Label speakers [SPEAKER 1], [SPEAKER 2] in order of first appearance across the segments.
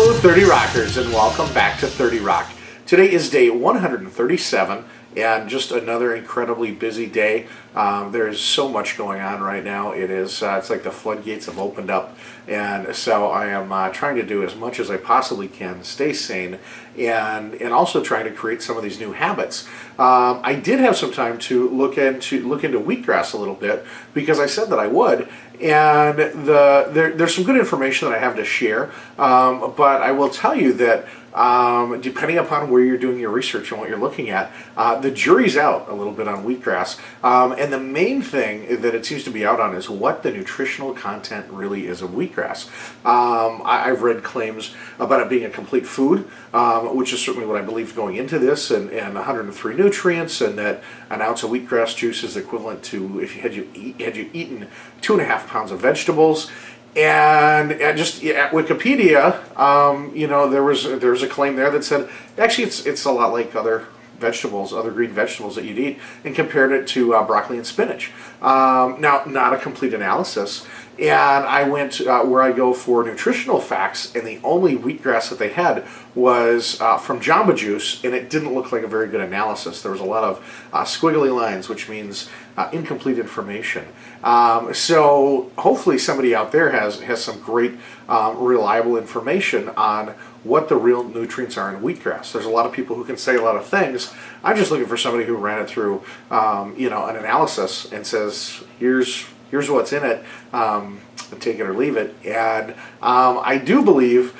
[SPEAKER 1] Hello, 30 Rockers, and welcome back to 30 Rock. Today is day 137, and just another incredibly busy day. There's so much going on right now. It's like the floodgates have opened up, and so I am trying to do as much as I possibly can to stay sane, and also trying to create some of these new habits. I did have some time to look into wheatgrass a little bit because I said that I would. And there's some good information that I have to share, but I will tell you that depending upon where you're doing your research and what you're looking at, the jury's out a little bit on wheatgrass. And the main thing that it seems to be out on is what the nutritional content really is of wheatgrass. I've read claims about it being a complete food, which is certainly what I believed going into this, and 103 nutrients, and that an ounce of wheatgrass juice is equivalent to if you had you eaten 2.5 pounds of vegetables. And just at Wikipedia, there was a claim there that said actually it's a lot like other vegetables, other green vegetables that you'd eat, and compared it to broccoli and spinach. Now, not a complete analysis. And I went where I go for nutritional facts, and the only wheatgrass that they had was from Jamba Juice, and it didn't look like a very good analysis. There was a lot of squiggly lines, which means incomplete information. So hopefully somebody out there has some great reliable information on what the real nutrients are in wheatgrass. There's a lot of people who can say a lot of things. I'm just looking for somebody who ran it through an analysis and says, here's what's in it, take it or leave it. And I do believe,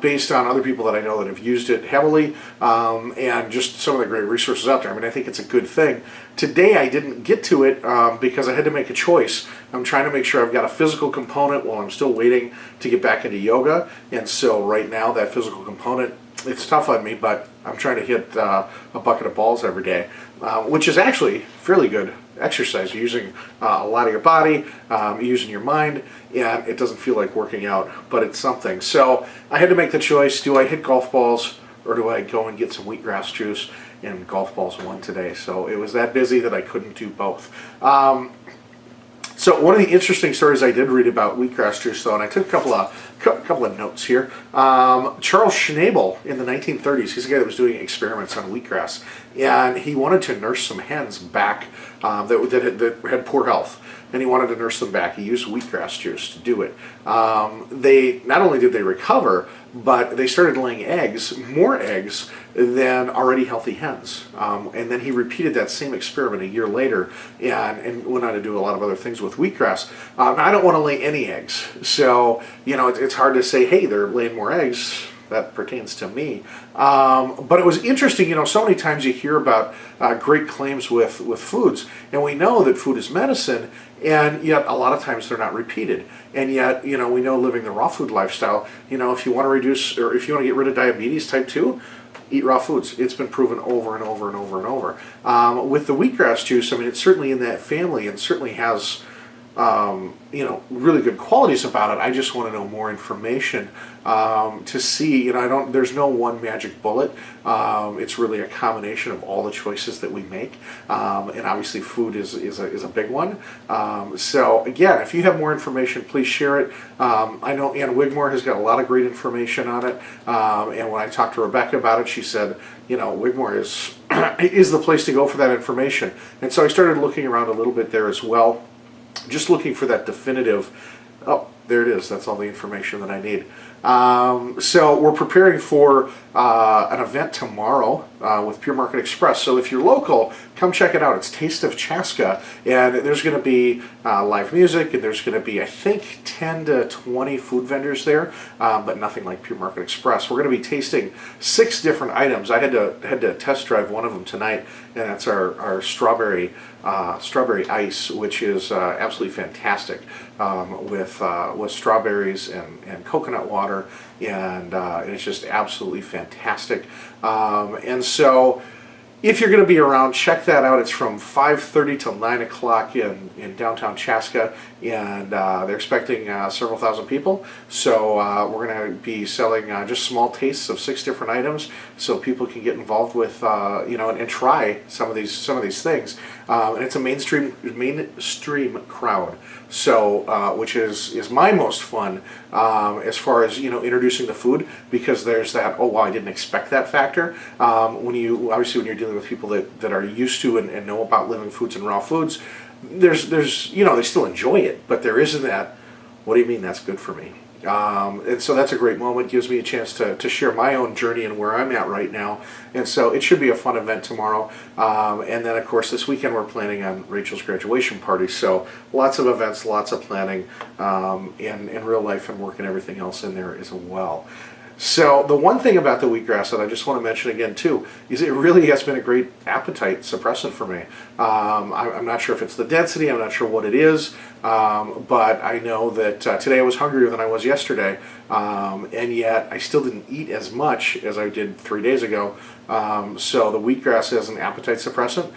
[SPEAKER 1] based on other people that I know that have used it heavily, and just some of the great resources out there, I think it's a good thing. Today I didn't get to it because I had to make a choice. I'm trying to make sure I've got a physical component while I'm still waiting to get back into yoga. And so right now that physical component, it's tough on me, but I'm trying to hit a bucket of balls every day, which is actually fairly good exercise. You're using a lot of your body, using your mind, and it doesn't feel like working out, but it's something. So I had to make the choice: do I hit golf balls or do I go and get some wheatgrass juice? And golf balls won today. So it was that busy that I couldn't do both. So one of the interesting stories I did read about wheatgrass juice, though, and I took a couple of notes here. Charles Schnabel in the 1930s, he's a guy that was doing experiments on wheatgrass, and he wanted to nurse some hens back that had poor health, and he wanted to nurse them back. He used wheatgrass juice to do it. They not only did they recover, but they started laying eggs, more eggs than already healthy hens. And then he repeated that same experiment a year later and went on to do a lot of other things with wheatgrass. I don't want to lay any eggs, so it's hard to say, hey, they're laying more eggs. That pertains to me. But it was interesting, so many times you hear about great claims with foods, and we know that food is medicine, and yet a lot of times they're not repeated. And yet, we know living the raw food lifestyle, if you want to reduce, or if you want to get rid of diabetes type 2, eat raw foods. It's been proven over and over and over and over. With the wheatgrass juice, it's certainly in that family and certainly has really good qualities about it. I just want to know more information to see. There's no one magic bullet. It's really a combination of all the choices that we make, and obviously food is a big one. So again, if you have more information, please share it. I know Ann Wigmore has got a lot of great information on it, and when I talked to Rebecca about it, she said, Wigmore is the place to go for that information. And so I started looking around a little bit there as well, just looking for that definitive. Oh, there it is. That's all the information that I need. So we're preparing for an event tomorrow with Pure Market Express. So if you're local, come check it out. It's Taste of Chaska, and there's going to be live music, and there's going to be, I think, 10 to 20 food vendors there, but nothing like Pure Market Express. We're going to be tasting 6 different items. I had to test drive one of them tonight, and that's our strawberry ice, which is absolutely fantastic with strawberries and coconut water, and it's just absolutely fantastic. And so if you're going to be around, check that out. It's from 5:30 till 9 o'clock in downtown Chaska, and they're expecting several thousand people. So we're going to be selling just small tastes of 6 different items, so people can get involved with and try some of these things. And it's a mainstream crowd, so which is my most fun as far as, introducing the food, because there's that, oh wow, I didn't expect that factor. When you're dealing with people that are used to and know about living foods and raw foods, there's they still enjoy it, but there isn't that, what do you mean that's good for me? And so that's a great moment. Gives me a chance to share my own journey and where I'm at right now. And so it should be a fun event tomorrow. And then, of course, this weekend we're planning on Rachel's graduation party. So lots of events, lots of planning in real life and work and everything else in there as well. So the one thing about the wheatgrass that I just want to mention again too is it really has been a great appetite suppressant for me. I'm not sure if it's the density, I'm not sure what it is, but I know that today I was hungrier than I was yesterday, and yet I still didn't eat as much as I did 3 days ago. So the wheatgrass as an appetite suppressant,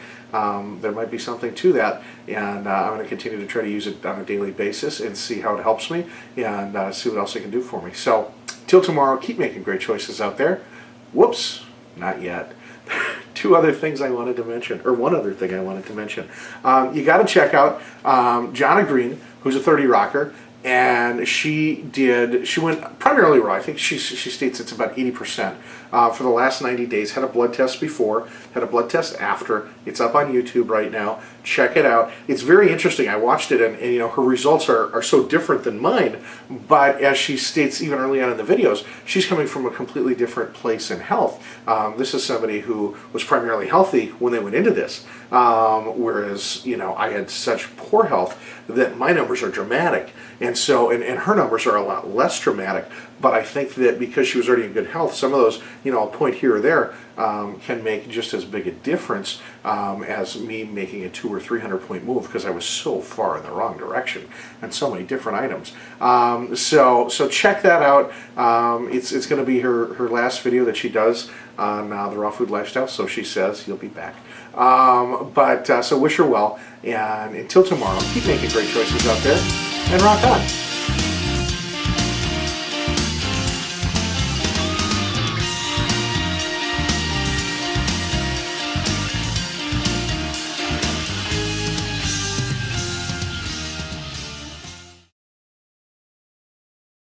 [SPEAKER 1] there might be something to that, and I'm going to continue to try to use it on a daily basis and see how it helps me and see what else it can do for me. So till tomorrow, keep making great choices out there. Whoops, not yet. Two other things I wanted to mention, or one other thing I wanted to mention. You got to check out Jonna Green, who's a 30 rocker, and she went primarily raw. I think she states it's about 80% for the last 90 days. Had a blood test before, had a blood test after. It's up on YouTube right now. Check it out. It's very interesting. I watched it, and her results are so different than mine. But as she states even early on in the videos, she's coming from a completely different place in health. This is somebody who was primarily healthy when they went into this, whereas I had such poor health that my numbers are dramatic, and so and her numbers are a lot less dramatic. But I think that because she was already in good health, some of those, a point here or there can make just as big a difference as me making a 200 or 300 point move, because I was so far in the wrong direction and so many different items. So check that out. It's going to be her last video that she does on the raw food lifestyle. So she says you'll be back. So wish her well, and until tomorrow, keep making great choices out there and rock on.